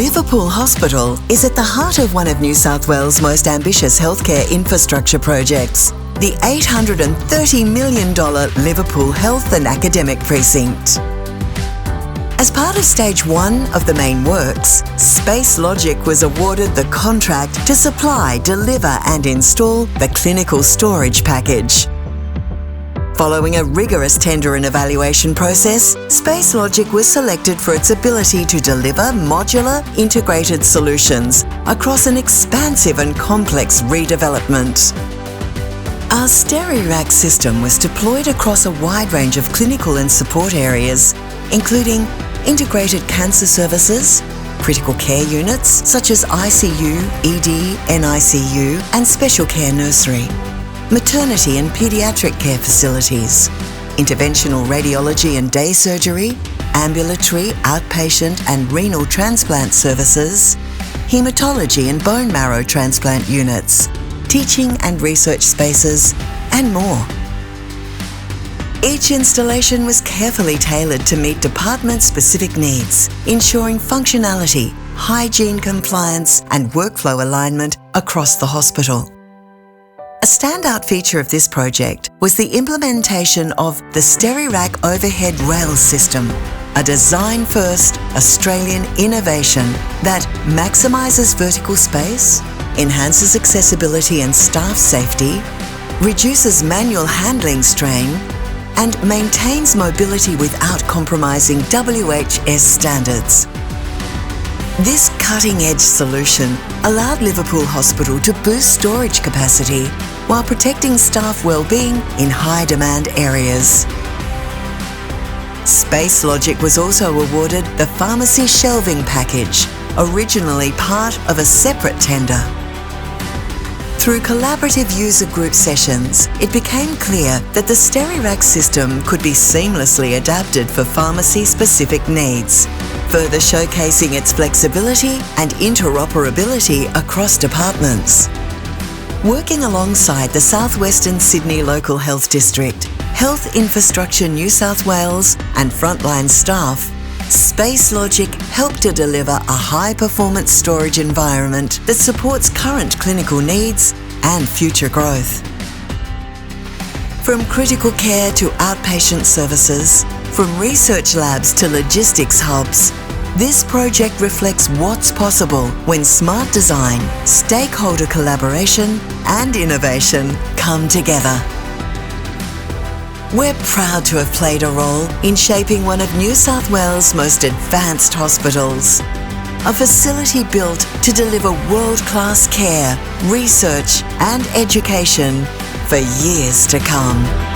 Liverpool Hospital is at the heart of one of New South Wales' most ambitious healthcare infrastructure projects, the $830 million Liverpool Health and Academic Precinct. As part of Stage 1 of the main works, SpaceLogic was awarded the contract to supply, deliver and install the clinical storage package. Following a rigorous tender and evaluation process, SpaceLogic was selected for its ability to deliver modular, integrated solutions across an expansive and complex redevelopment. Our STERIRACK system was deployed across a wide range of clinical and support areas, including integrated cancer services, critical care units such as ICU, ED, NICU and special care nursery, maternity and paediatric care facilities, interventional radiology and day surgery, ambulatory, outpatient and renal transplant services, haematology and bone marrow transplant units, teaching and research spaces, and more. Each installation was carefully tailored to meet department-specific needs, ensuring functionality, hygiene compliance and workflow alignment across the hospital. A standout feature of this project was the implementation of the STERIRACK overhead rail system, a design-first Australian innovation that maximises vertical space, enhances accessibility and staff safety, reduces manual handling strain, and maintains mobility without compromising WHS standards. This cutting-edge solution allowed Liverpool Hospital to boost storage capacity while protecting staff well-being in high-demand areas. SpaceLogic was also awarded the pharmacy shelving package, originally part of a separate tender. Through collaborative user group sessions, it became clear that the STERIRACK system could be seamlessly adapted for pharmacy-specific needs, further showcasing its flexibility and interoperability across departments. Working alongside the Southwestern Sydney Local Health District, Health Infrastructure New South Wales and frontline staff, SpaceLogic helped to deliver a high-performance storage environment that supports current clinical needs and future growth. From critical care to outpatient services, from research labs to logistics hubs, this project reflects what's possible when smart design, stakeholder collaboration and innovation come together. We're proud to have played a role in shaping one of New South Wales' most advanced hospitals, a facility built to deliver world-class care, research and education for years to come.